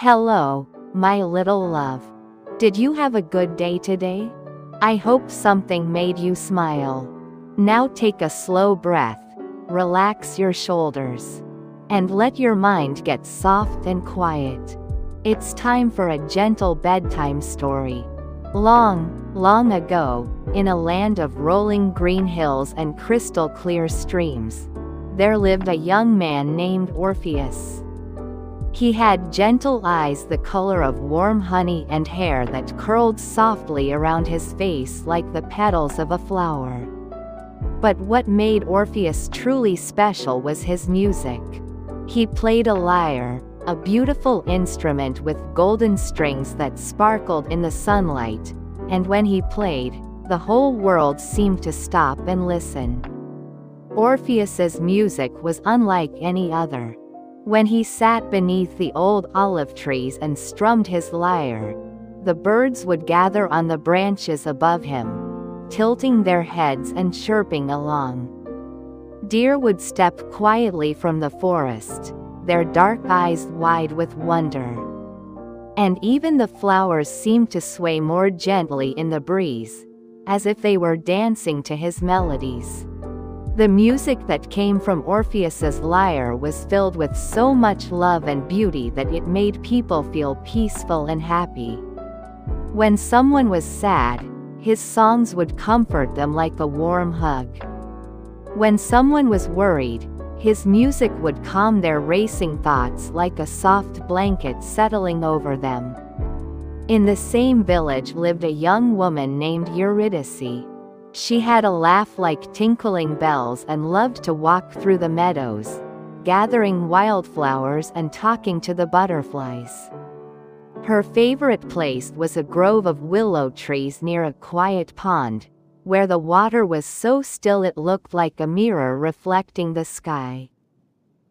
Hello, my little love. Did you have a good day today? I hope something made you smile. Now take a slow breath, relax your shoulders, and let your mind get soft and quiet. It's time for a gentle bedtime story. Long, long ago, in a land of rolling green hills and crystal clear streams, there lived a young man named Orpheus. He had gentle eyes the color of warm honey and hair that curled softly around his face like the petals of a flower. But what made Orpheus truly special was his music. He played a lyre, a beautiful instrument with golden strings that sparkled in the sunlight, and when he played, the whole world seemed to stop and listen. Orpheus's music was unlike any other. When he sat beneath the old olive trees and strummed his lyre, the birds would gather on the branches above him, tilting their heads and chirping along. Deer would step quietly from the forest, their dark eyes wide with wonder. And even the flowers seemed to sway more gently in the breeze, as if they were dancing to his melodies. The music that came from Orpheus's lyre was filled with so much love and beauty that it made people feel peaceful and happy. When someone was sad, his songs would comfort them like a warm hug. When someone was worried, his music would calm their racing thoughts like a soft blanket settling over them. In the same village lived a young woman named Eurydice. She had a laugh like tinkling bells and loved to walk through the meadows, gathering wildflowers and talking to the butterflies. Her favorite place was a grove of willow trees near a quiet pond, where the water was so still it looked like a mirror reflecting the sky.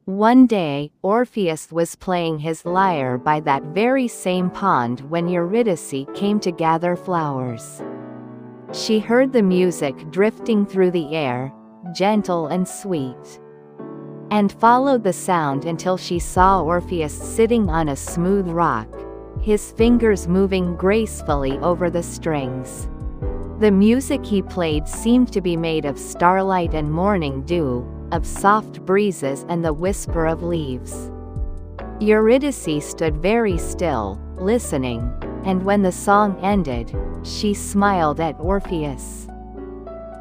One day, Orpheus was playing his lyre by that very same pond when Eurydice came to gather flowers. She heard the music drifting through the air, gentle and sweet, and followed the sound until she saw Orpheus sitting on a smooth rock, his fingers moving gracefully over the strings. The music he played seemed to be made of starlight and morning dew, of soft breezes and the whisper of leaves. Eurydice stood very still, listening, and when the song ended, she smiled at Orpheus.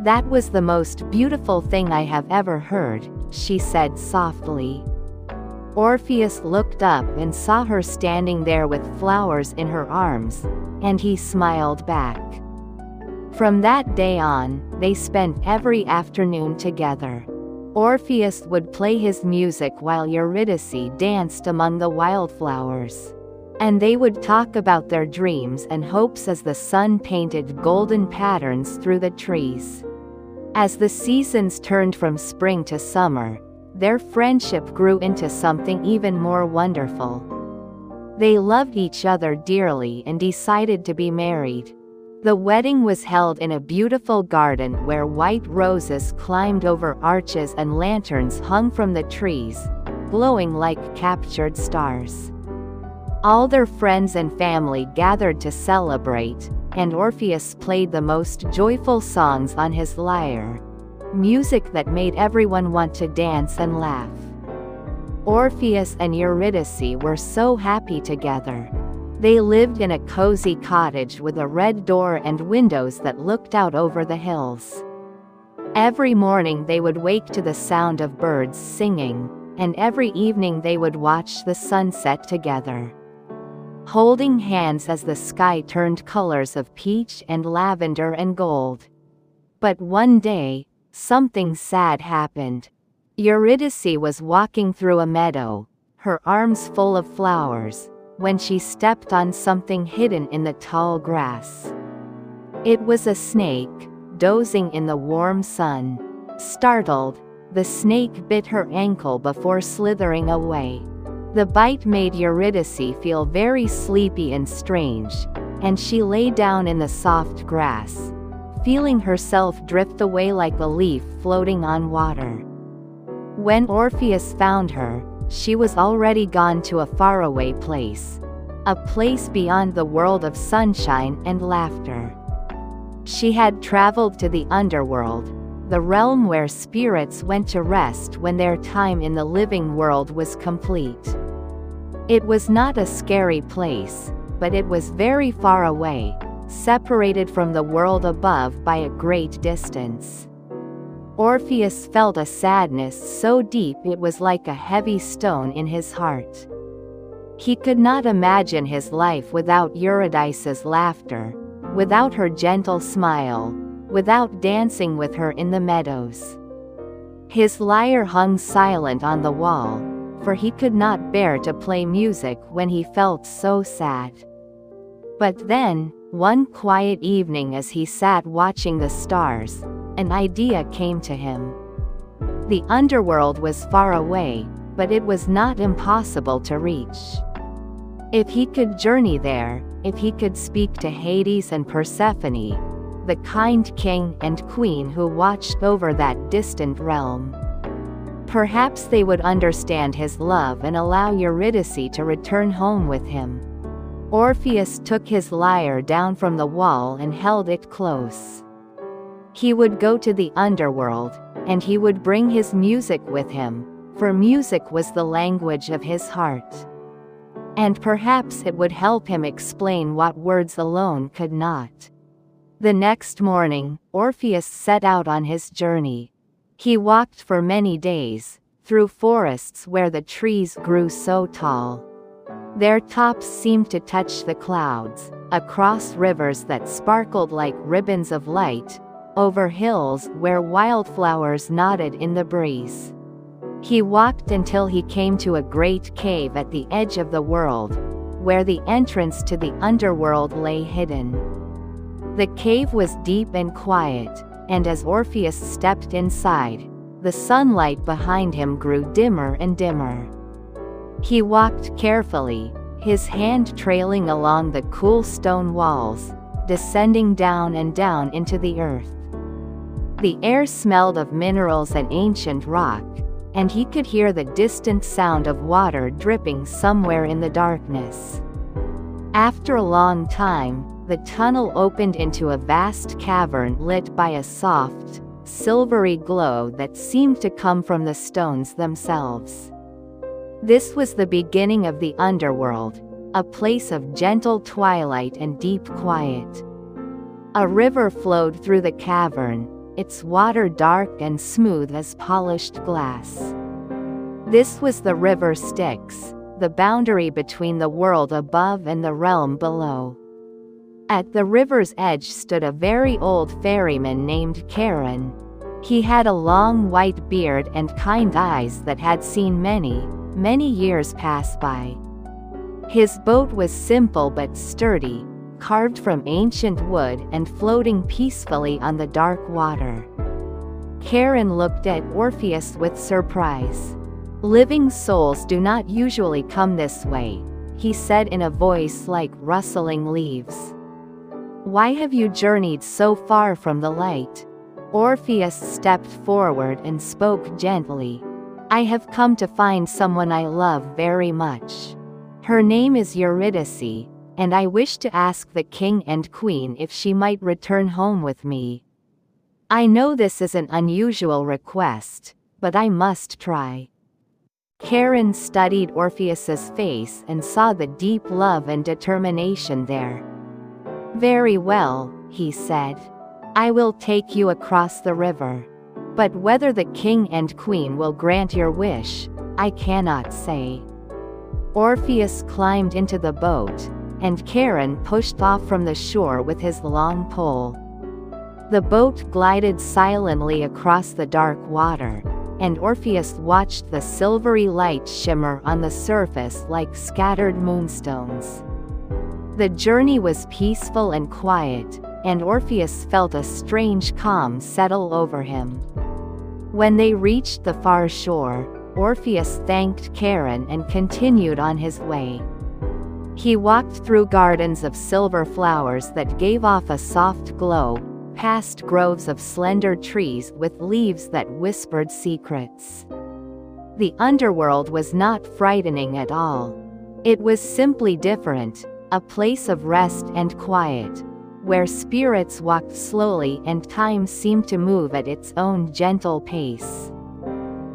"That was the most beautiful thing I have ever heard," she said softly. Orpheus looked up and saw her standing there with flowers in her arms, and he smiled back. From that day on, they spent every afternoon together. Orpheus would play his music while Eurydice danced among the wildflowers. And they would talk about their dreams and hopes as the sun painted golden patterns through the trees. As the seasons turned from spring to summer, their friendship grew into something even more wonderful. They loved each other dearly and decided to be married. The wedding was held in a beautiful garden where white roses climbed over arches and lanterns hung from the trees, glowing like captured stars. All their friends and family gathered to celebrate, and Orpheus played the most joyful songs on his lyre, music that made everyone want to dance and laugh. Orpheus and Eurydice were so happy together. They lived in a cozy cottage with a red door and windows that looked out over the hills. Every morning they would wake to the sound of birds singing, and every evening they would watch the sunset together, holding hands as the sky turned colors of peach and lavender and gold. But one day, something sad happened. Eurydice was walking through a meadow, her arms full of flowers, when she stepped on something hidden in the tall grass. It was a snake, dozing in the warm sun. Startled, the snake bit her ankle before slithering away. The bite made Eurydice feel very sleepy and strange, and she lay down in the soft grass, feeling herself drift away like a leaf floating on water. When Orpheus found her, she was already gone to a faraway place, a place beyond the world of sunshine and laughter. She had traveled to the underworld, the realm where spirits went to rest when their time in the living world was complete. It was not a scary place, but it was very far away, separated from the world above by a great distance. Orpheus felt a sadness so deep it was like a heavy stone in his heart. He could not imagine his life without Eurydice's laughter, without her gentle smile, without dancing with her in the meadows. His lyre hung silent on the wall, for he could not bear to play music when he felt so sad. But then, one quiet evening as he sat watching the stars, an idea came to him. The underworld was far away, but it was not impossible to reach. If he could journey there, if he could speak to Hades and Persephone, the kind king and queen who watched over that distant realm, perhaps they would understand his love and allow Eurydice to return home with him. Orpheus took his lyre down from the wall and held it close. He would go to the underworld, and he would bring his music with him, for music was the language of his heart. And perhaps it would help him explain what words alone could not. The next morning, Orpheus set out on his journey. He walked for many days, through forests where the trees grew so tall. Their tops seemed to touch the clouds, across rivers that sparkled like ribbons of light, over hills where wildflowers nodded in the breeze. He walked until he came to a great cave at the edge of the world, where the entrance to the underworld lay hidden. The cave was deep and quiet, and as Orpheus stepped inside, the sunlight behind him grew dimmer and dimmer. He walked carefully, his hand trailing along the cool stone walls, descending down and down into the earth. The air smelled of minerals and ancient rock, and he could hear the distant sound of water dripping somewhere in the darkness. After a long time, the tunnel opened into a vast cavern lit by a soft, silvery glow that seemed to come from the stones themselves. This was the beginning of the underworld, a place of gentle twilight and deep quiet. A river flowed through the cavern, its water dark and smooth as polished glass. This was the river Styx, the boundary between the world above and the realm below. At the river's edge stood a very old ferryman named Charon. He had a long white beard and kind eyes that had seen many, many years pass by. His boat was simple but sturdy, carved from ancient wood and floating peacefully on the dark water. Charon looked at Orpheus with surprise. "Living souls do not usually come this way," he said in a voice like rustling leaves. "Why have you journeyed so far from the light?" Orpheus stepped forward and spoke gently. "I have come to find someone I love very much. Her name is Eurydice, and I wish to ask the king and queen if she might return home with me. I know this is an unusual request, but I must try." Charon studied Orpheus's face and saw the deep love and determination there. "Very well," he said. "I will take you across the river. But whether the king and queen will grant your wish, I cannot say." Orpheus climbed into the boat, and Charon pushed off from the shore with his long pole. The boat glided silently across the dark water, and Orpheus watched the silvery light shimmer on the surface like scattered moonstones. The journey was peaceful and quiet, and Orpheus felt a strange calm settle over him. When they reached the far shore, Orpheus thanked Charon and continued on his way. He walked through gardens of silver flowers that gave off a soft glow, past groves of slender trees with leaves that whispered secrets. The underworld was not frightening at all. It was simply different, a place of rest and quiet, where spirits walked slowly and time seemed to move at its own gentle pace.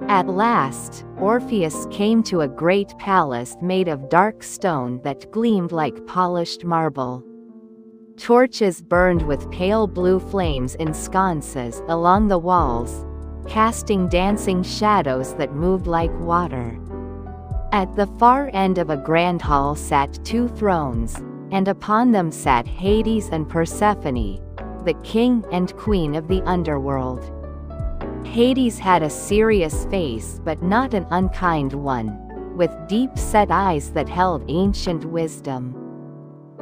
At last, Orpheus came to a great palace made of dark stone that gleamed like polished marble. Torches burned with pale blue flames in sconces along the walls, casting dancing shadows that moved like water. At the far end of a grand hall sat two thrones, and upon them sat Hades and Persephone, the king and queen of the underworld. Hades had a serious face but not an unkind one, with deep-set eyes that held ancient wisdom.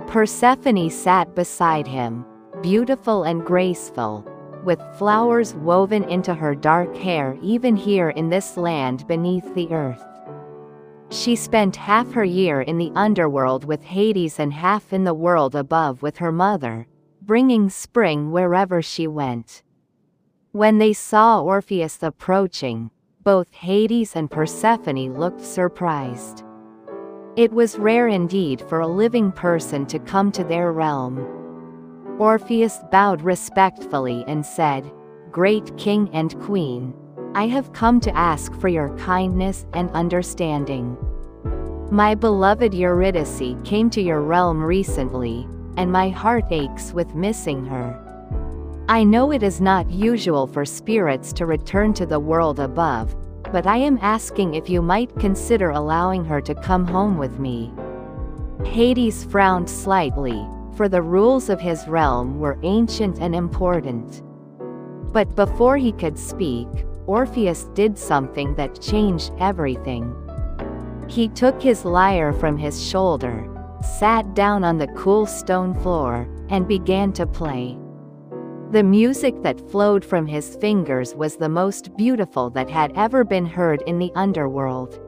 Persephone sat beside him, beautiful and graceful, with flowers woven into her dark hair even here in this land beneath the earth. She spent half her year in the underworld with Hades and half in the world above with her mother, bringing spring wherever she went. When they saw Orpheus approaching, both Hades and Persephone looked surprised. It was rare indeed for a living person to come to their realm. Orpheus bowed respectfully and said, "Great king and queen, I have come to ask for your kindness and understanding. My beloved Eurydice came to your realm recently, and my heart aches with missing her. I know it is not usual for spirits to return to the world above, but I am asking if you might consider allowing her to come home with me." Hades frowned slightly, for the rules of his realm were ancient and important. But before he could speak, Orpheus did something that changed everything. He took his lyre from his shoulder, sat down on the cool stone floor, and began to play. The music that flowed from his fingers was the most beautiful that had ever been heard in the underworld.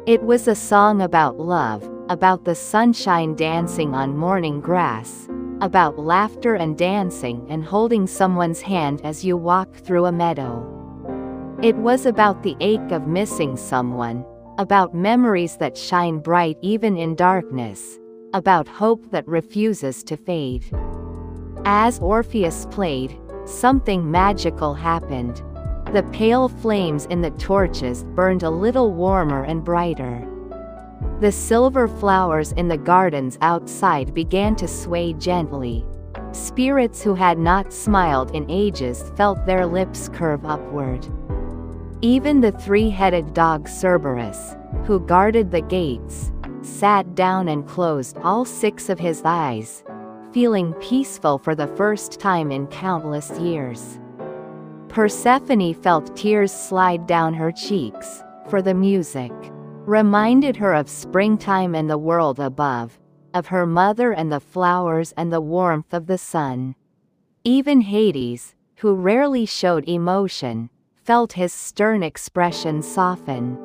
It was a song about love, about the sunshine dancing on morning grass, about laughter and dancing and holding someone's hand as you walk through a meadow. It was about the ache of missing someone, about memories that shine bright even in darkness, about hope that refuses to fade. As Orpheus played, something magical happened. The pale flames in the torches burned a little warmer and brighter. The silver flowers in the gardens outside began to sway gently. Spirits who had not smiled in ages felt their lips curve upward. Even the three-headed dog Cerberus, who guarded the gates, sat down and closed all six of his eyes, feeling peaceful for the first time in countless years. Persephone felt tears slide down her cheeks, for the music reminded her of springtime and the world above, of her mother and the flowers and the warmth of the sun. Even Hades, who rarely showed emotion, felt his stern expression soften.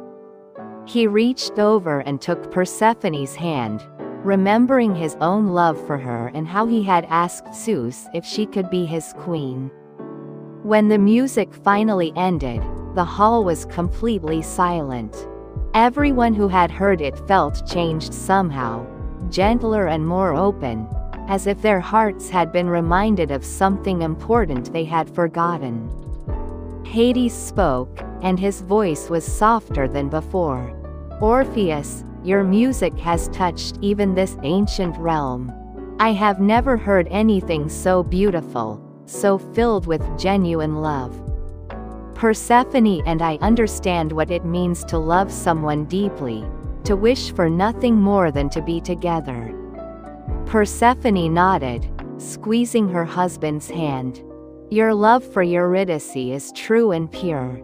He reached over and took Persephone's hand, remembering his own love for her and how he had asked Zeus if she could be his queen. When the music finally ended, the hall was completely silent. Everyone who had heard it felt changed somehow, gentler and more open, as if their hearts had been reminded of something important they had forgotten. Hades spoke, and his voice was softer than before. "Orpheus, your music has touched even this ancient realm. I have never heard anything so beautiful, so filled with genuine love. Persephone and I understand what it means to love someone deeply, to wish for nothing more than to be together." Persephone nodded, squeezing her husband's hand. "Your love for Eurydice is true and pure.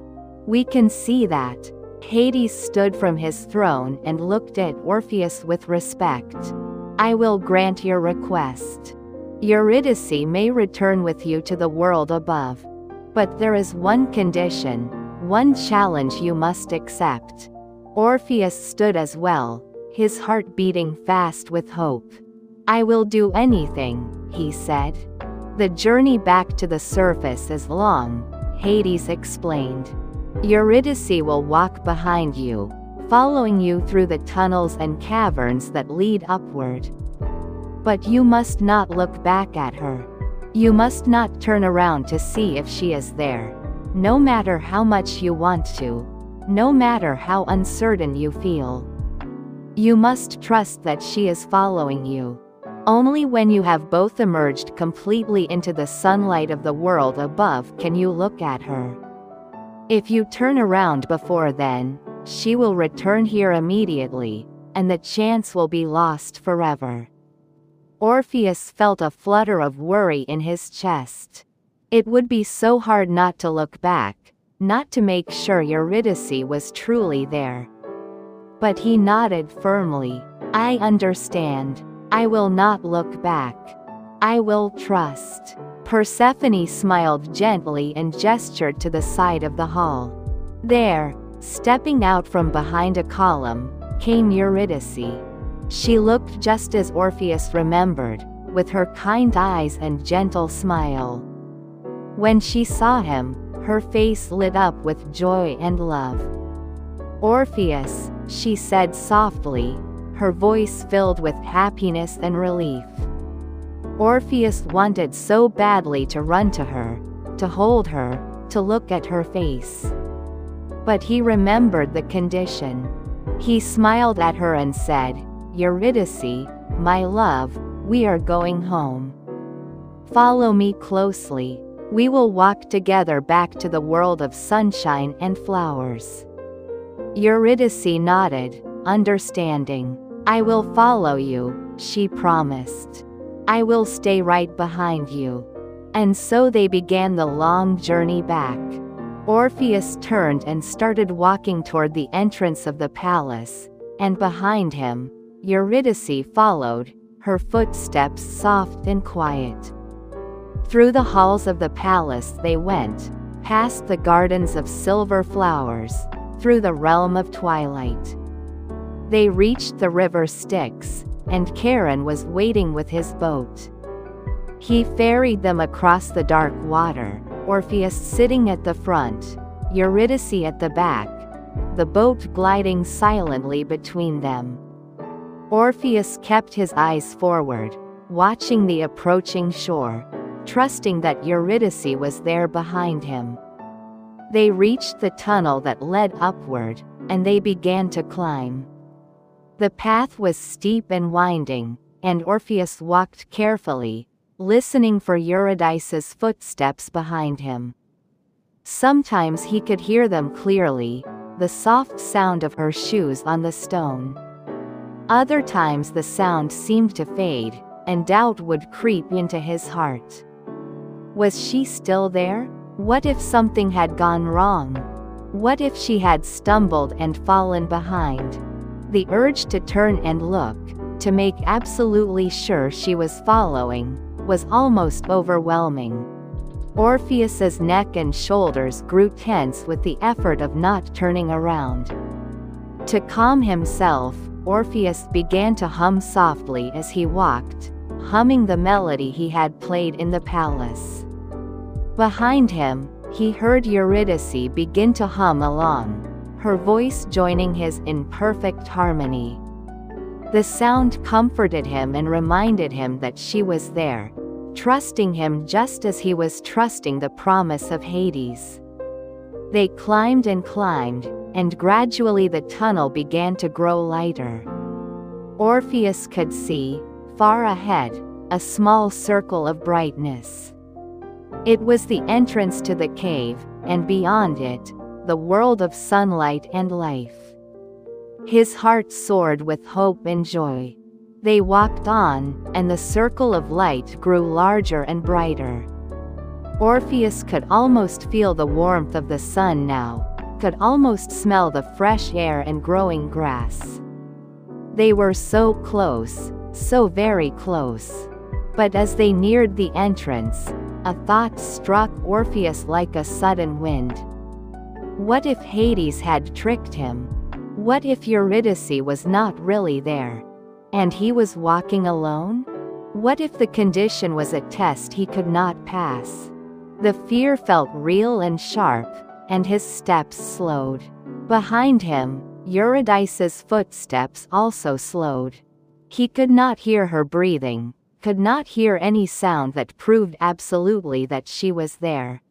We can see that." Hades stood from his throne and looked at Orpheus with respect. "I will grant your request. Eurydice may return with you to the world above. But there is one condition, one challenge you must accept." Orpheus stood as well, his heart beating fast with hope. "I will do anything," he said. "The journey back to the surface is long," Hades explained. "Eurydice will walk behind you, following you through the tunnels and caverns that lead upward. But you must not look back at her. You must not turn around to see if she is there. No matter how much you want to. No matter how uncertain you feel. You must trust that she is following you. Only when you have both emerged completely into the sunlight of the world above can you look at her. If you turn around before then, she will return here immediately, and the chance will be lost forever. Orpheus felt a flutter of worry in his chest. It would be so hard not to look back, not to make sure Eurydice was truly there. But he nodded firmly. I understand. I will not look back. I will trust. Persephone smiled gently and gestured to the side of the hall. There, stepping out from behind a column, came Eurydice. She looked just as Orpheus remembered, with her kind eyes and gentle smile. When she saw him, her face lit up with joy and love. Orpheus, she said softly, her voice filled with happiness and relief. Orpheus wanted so badly to run to her, to hold her, to look at her face. But he remembered the condition. He smiled at her and said, Eurydice, my love, we are going home. Follow me closely. We will walk together back to the world of sunshine and flowers. Eurydice nodded, understanding. I will follow you, she promised. I will stay right behind you. And so they began the long journey back. Orpheus turned and started walking toward the entrance of the palace, and behind him, Eurydice followed, her footsteps soft and quiet. Through the halls of the palace they went, past the gardens of silver flowers, through the realm of twilight. They reached the river Styx, and Charon was waiting with his boat. He ferried them across the dark water, Orpheus sitting at the front, Eurydice at the back, the boat gliding silently between them. Orpheus kept his eyes forward, watching the approaching shore, trusting that Eurydice was there behind him. They reached the tunnel that led upward, and they began to climb. The path was steep and winding, and Orpheus walked carefully, listening for Eurydice's footsteps behind him. Sometimes he could hear them clearly, the soft sound of her shoes on the stone. Other times the sound seemed to fade, and doubt would creep into his heart. Was she still there? What if something had gone wrong? What if she had stumbled and fallen behind? The urge to turn and look, to make absolutely sure she was following, was almost overwhelming. Orpheus's neck and shoulders grew tense with the effort of not turning around. To calm himself, Orpheus began to hum softly as he walked, humming the melody he had played in the palace. Behind him, he heard Eurydice begin to hum along, her voice joining his in perfect harmony. The sound comforted him and reminded him that she was there, trusting him just as he was trusting the promise of Hades. They climbed, and gradually the tunnel began to grow lighter. Orpheus could see, far ahead, a small circle of brightness. It was the entrance to the cave, and beyond it, the world of sunlight and life. His heart soared with hope and joy. They walked on, and the circle of light grew larger and brighter. Orpheus could almost feel the warmth of the sun now, could almost smell the fresh air and growing grass. They were so close, so very close. But as they neared the entrance, a thought struck Orpheus like a sudden wind. What if Hades had tricked him? What if Eurydice was not really there? And he was walking alone? What if the condition was a test he could not pass? The fear felt real and sharp, and his steps slowed. Behind him, Eurydice's footsteps also slowed. He could not hear her breathing, could not hear any sound that proved absolutely that she was there.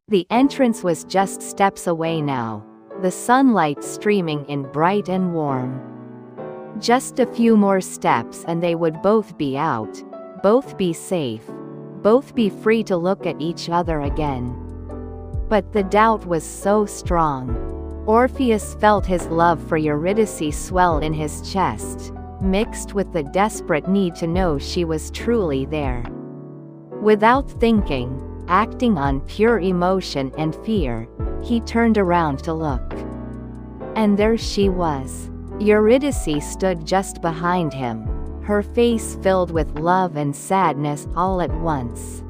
The entrance was just steps away now, the sunlight streaming in bright and warm. Just a few more steps and they would both be out, both be safe, both be free to look at each other again. But the doubt was so strong. Orpheus felt his love for Eurydice swell in his chest, mixed with the desperate need to know she was truly there. Without thinking, acting on pure emotion and fear, he turned around to look. And there she was. Eurydice stood just behind him, her face filled with love and sadness all at once.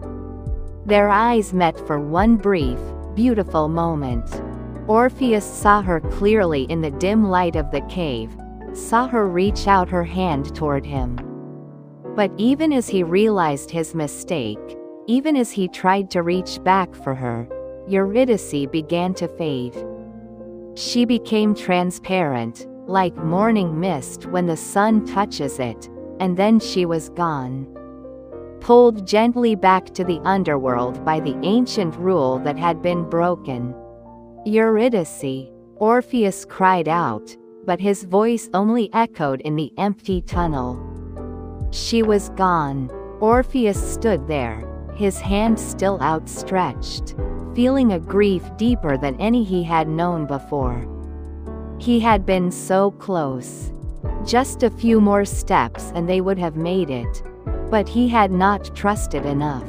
Their eyes met for one brief, beautiful moment. Orpheus saw her clearly in the dim light of the cave, saw her reach out her hand toward him. But even as he realized his mistake, even as he tried to reach back for her, Eurydice began to fade. She became transparent, like morning mist when the sun touches it, and then she was gone. Pulled gently back to the underworld by the ancient rule that had been broken. Eurydice, Orpheus cried out, but his voice only echoed in the empty tunnel. She was gone. Orpheus stood there, his hand still outstretched, feeling a grief deeper than any he had known before. He had been so close. Just a few more steps and they would have made it. But he had not trusted enough.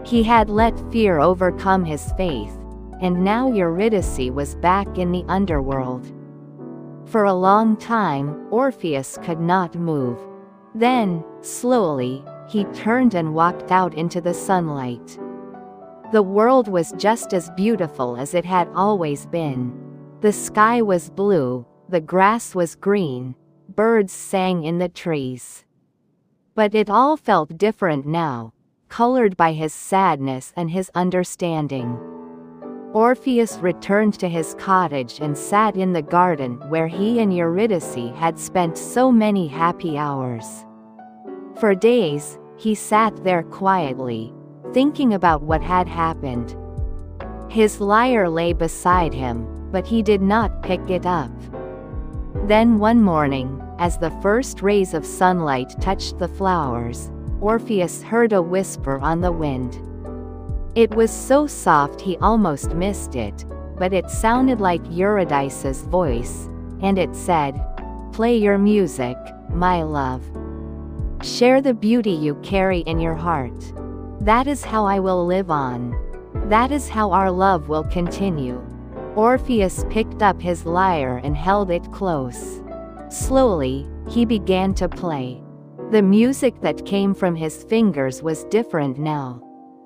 He had let fear overcome his faith, and now Eurydice was back in the underworld. For a long time, Orpheus could not move. Then, slowly, he turned and walked out into the sunlight. The world was just as beautiful as it had always been. The sky was blue, the grass was green, birds sang in the trees. But it all felt different now, colored by his sadness and his understanding. Orpheus returned to his cottage and sat in the garden where he and Eurydice had spent so many happy hours. For days, he sat there quietly, thinking about what had happened. His lyre lay beside him, but he did not pick it up. Then one morning, as the first rays of sunlight touched the flowers, Orpheus heard a whisper on the wind. It was so soft he almost missed it, but it sounded like Eurydice's voice, and it said, "Play your music, my love. Share the beauty you carry in your heart. That is how I will live on. That is how our love will continue." Orpheus picked up his lyre and held it close. Slowly, he began to play. The music that came from his fingers was different now.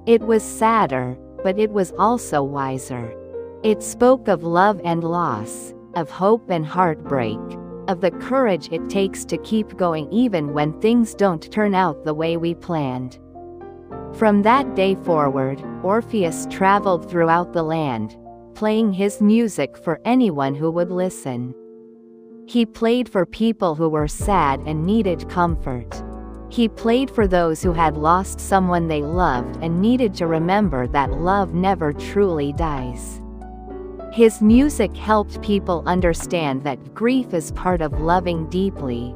It was sadder, but it was also wiser. It spoke of love and loss, of hope and heartbreak, of the courage it takes to keep going even when things don't turn out the way we planned. From that day forward, Orpheus traveled throughout the land, playing his music for anyone who would listen. He played for people who were sad and needed comfort. He played for those who had lost someone they loved and needed to remember that love never truly dies. His music helped people understand that grief is part of loving deeply,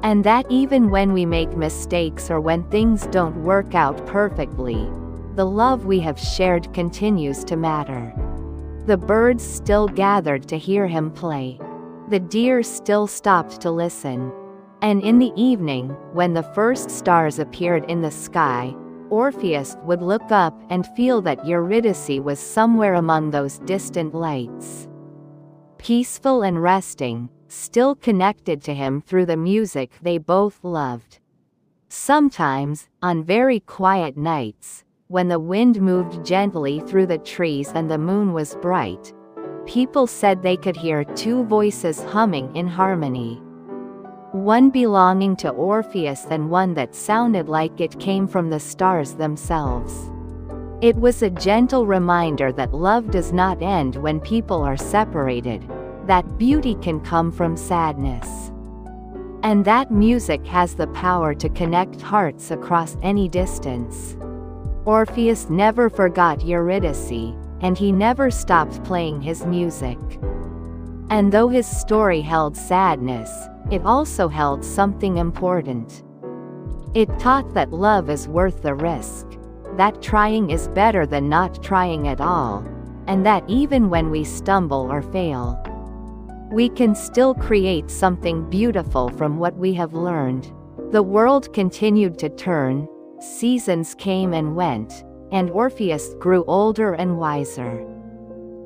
and that even when we make mistakes or when things don't work out perfectly, the love we have shared continues to matter. The birds still gathered to hear him play. The deer still stopped to listen. And in the evening, when the first stars appeared in the sky, Orpheus would look up and feel that Eurydice was somewhere among those distant lights. Peaceful and resting, still connected to him through the music they both loved. Sometimes, on very quiet nights, when the wind moved gently through the trees and the moon was bright, people said they could hear two voices humming in harmony. One belonging to Orpheus and one that sounded like it came from the stars themselves. It was a gentle reminder that love does not end when people are separated, that beauty can come from sadness, and that music has the power to connect hearts across any distance. Orpheus never forgot Eurydice, and he never stopped playing his music. And though his story held sadness, it also held something important. It taught that love is worth the risk, that trying is better than not trying at all, and that even when we stumble or fail, we can still create something beautiful from what we have learned. The world continued to turn, seasons came and went, and Orpheus grew older and wiser.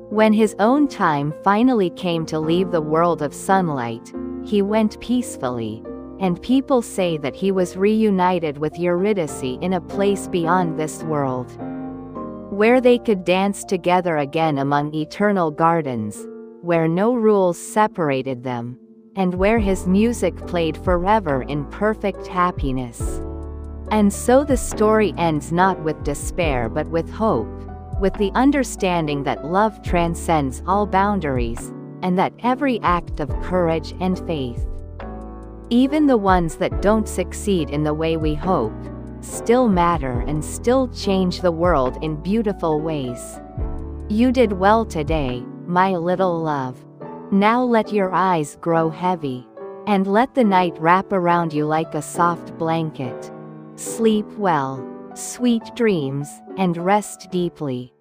When his own time finally came to leave the world of sunlight, he went peacefully, and people say that he was reunited with Eurydice in a place beyond this world, where they could dance together again among eternal gardens, where no rules separated them, and where his music played forever in perfect happiness. And so the story ends not with despair but with hope, with the understanding that love transcends all boundaries, and that every act of courage and faith, even the ones that don't succeed in the way we hope, still matter and still change the world in beautiful ways. You did well today, my little love. Now let your eyes grow heavy, and let the night wrap around you like a soft blanket. Sleep well, sweet dreams, and rest deeply.